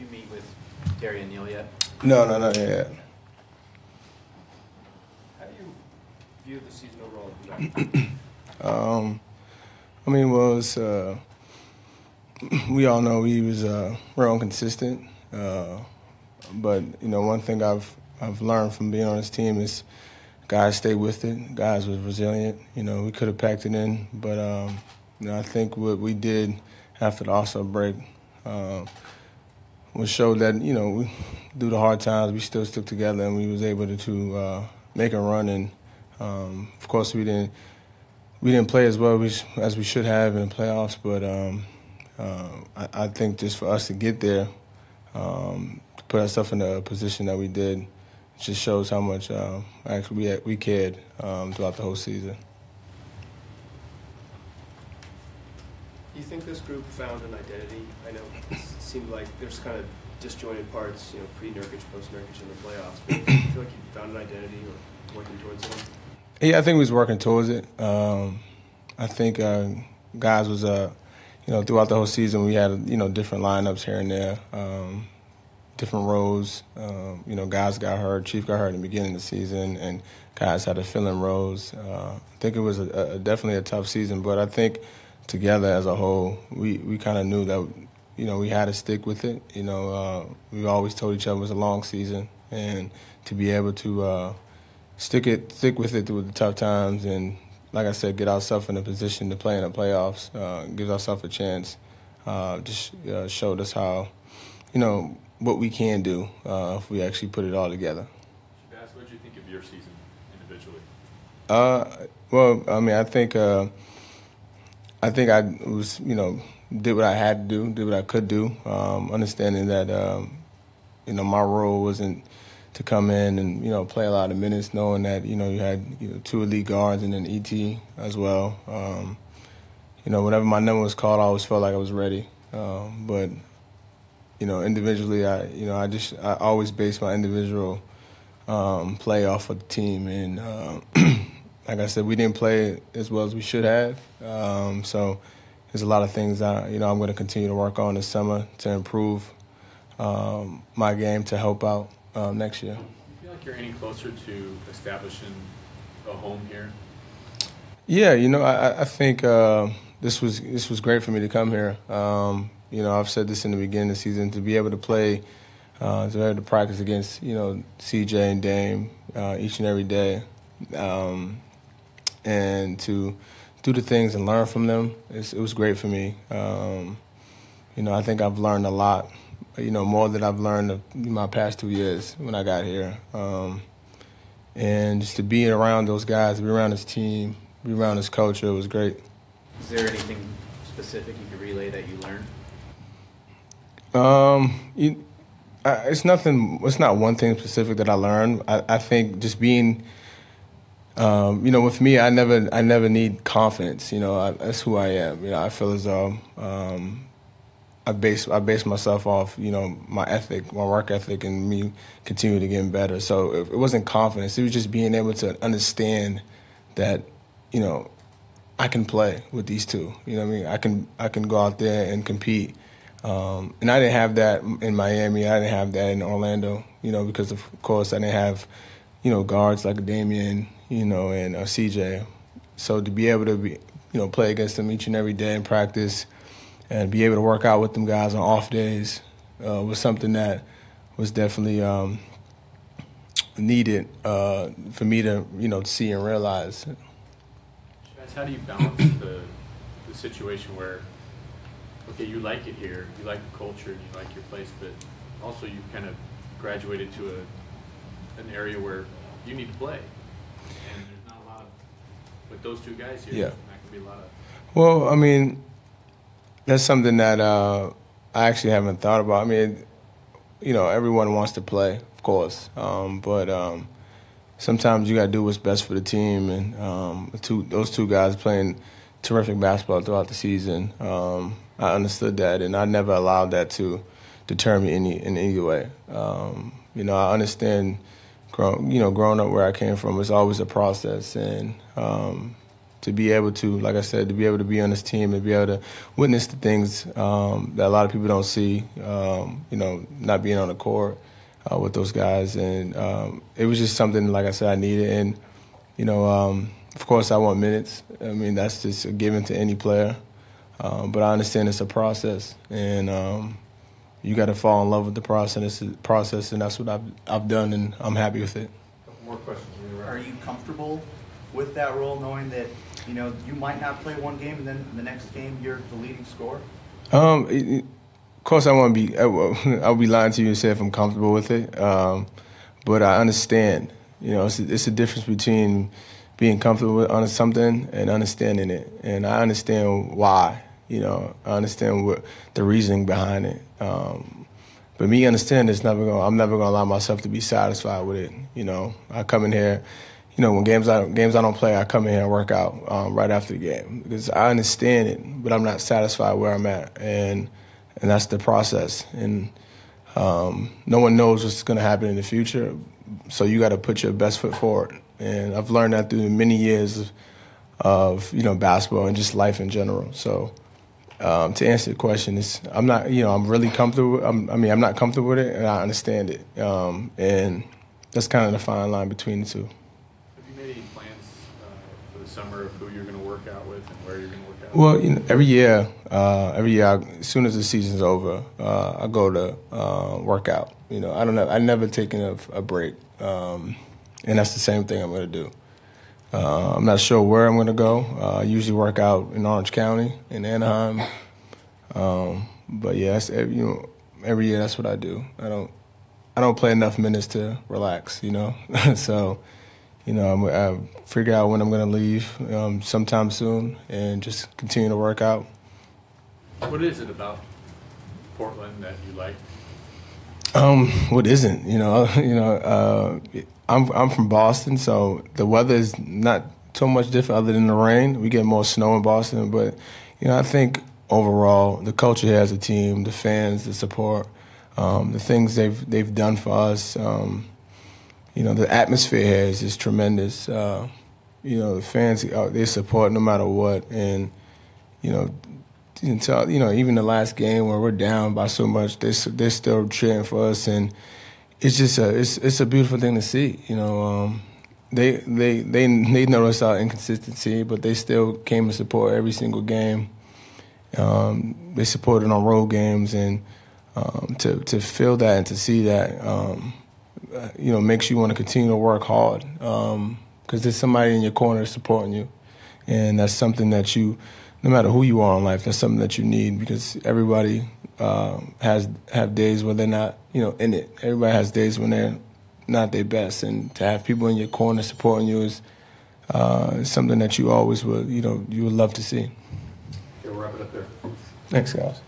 you meet with Terry and Neil yet? No, not yet. How do you view the season overall? I mean, well, it's, we all know we was real inconsistent. But one thing I've learned from being on this team is guys stay with it. Guys was resilient. We could have packed it in, but I think what we did after the All-Star break was show that we, through the hard times, we still stuck together and we was able to make a run. And of course, we didn't play as well as we should have in the playoffs, but I think just for us to get there, to put ourselves in a position that we did, just shows how much actually we cared throughout the whole season. Do you think this group found an identity? I know it seemed like there's kind of disjointed parts, pre-Nurkic, post-Nurkic in the playoffs. But do you feel like you found an identity or working towards it? Yeah, I think we was working towards it. I think guys was, throughout the whole season we had, different lineups here and there, different roles. Guys got hurt. Chief got hurt in the beginning of the season, and guys had to fill in roles. I think it was definitely a tough season, but I think together as a whole, we kind of knew that, we had to stick with it. We always told each other it was a long season, and to be able to stick with it through the tough times, and like I said, get ourselves in a position to play in the playoffs, gives ourselves a chance. Just showed us how, what we can do if we actually put it all together. Shabazz, what did you think of your season individually? Well, I mean, I think I was, did what I had to do, did what I could do, understanding that, my role wasn't to come in and, play a lot of minutes, knowing that, you had, 2 elite guards and then ET as well. Whenever my number was called, I always felt like I was ready. But, individually, I always base my individual play off of the team. And like I said, we didn't play as well as we should have. So there's a lot of things that, I'm going to continue to work on this summer to improve my game to help out next year. Do you feel like you're any closer to establishing a home here? Yeah, I think this was great for me to come here. I've said this in the beginning of the season, to be able to play, to be able to practice against, CJ and Dame each and every day, and to do the things and learn from them. It was great for me. I think I've learned a lot, more than I've learned in my past 2 years when I got here. And just to be around those guys, to be around this team, be around this culture, it was great. Is there anything specific you could relay that you learned? It's nothing. It's not one thing specific that I learned. I think just being, with me, I never need confidence. That's who I am. I feel as though I base myself off, my ethic, my work ethic, and me continue to get better. So it wasn't confidence. It was just being able to understand that, I can play with these two. I can go out there and compete. And I didn't have that in Miami. I didn't have that in Orlando, because of course I didn't have, guards like Damian, and CJ. So to be able to play against them each and every day in practice and be able to work out with them guys on off days was something that was definitely needed for me to, see and realize. How do you balance the situation where, okay, you like it here, you like the culture, and you like your place, but also you've kind of graduated to an area where you need to play, and there's not a lot of, with those two guys here, there's not going to be a lot of. Well, I mean, that's something that I actually haven't thought about. I mean, everyone wants to play, of course, but sometimes you got to do what's best for the team, and those two guys playing terrific basketball throughout the season. I understood that, and I never allowed that to deter me in any way. I understand, growing up where I came from, it's always a process, and to be able to, like I said, to be able to be on this team and be able to witness the things that a lot of people don't see, not being on the court with those guys. And it was just something, like I said, I needed. And, of course, I want minutes. I mean, that's just a given to any player. But I understand it's a process. And you got to fall in love with the process, and that's what I've done, and I'm happy with it. A couple more questions. Are you comfortable with that role, knowing that you might not play one game and then the next game you're the leading scorer? Of course, I want to be. I'll be lying to you and say if I'm comfortable with it. But I understand. It's a difference between being comfortable on something and understanding it, and I understand why. I understand what the reasoning behind it. But me understanding I'm never gonna allow myself to be satisfied with it. I come in here, when games I don't play, I come in here and work out right after the game because I understand it, but I'm not satisfied where I'm at, and that's the process. And no one knows what's gonna happen in the future, so you got to put your best foot forward. And I've learned that through many years of basketball and just life in general. So. To answer the question, I'm not, I'm really comfortable. I'm not comfortable with it, and I understand it. And that's kind of the fine line between the two. Have you made any plans for the summer of who you're going to work out with and where you're going to work out? Well, every year, as soon as the season's over, I go to work out. I've never taken a break, and that's the same thing I'm going to do. I'm not sure where I'm going to go. I usually work out in Orange County, in Anaheim. But yeah, every year that's what I do. I don't play enough minutes to relax, So, I figure out when I'm going to leave sometime soon and just continue to work out. What is it about Portland that you like? What isn't? I'm from Boston, so the weather is not so much different other than the rain. We get more snow in Boston, but I think overall the culture here as a team, the fans, the support, the things they've done for us. The atmosphere here is just tremendous. The fans they support no matter what, and even the last game where we're down by so much, they're still cheering for us, and it's just it's a beautiful thing to see. They noticed our inconsistency, but they still came to support every single game. They supported on road games, and to feel that and to see that, makes you want to continue to work hard because there's somebody in your corner supporting you, and that's something that no matter who you are in life, that's something that you need because everybody have days where they're not, in it. Everybody has days when they're not their best, and to have people in your corner supporting you is something that you always would, you would love to see. Okay, we'll wrap it up there. Thanks, guys.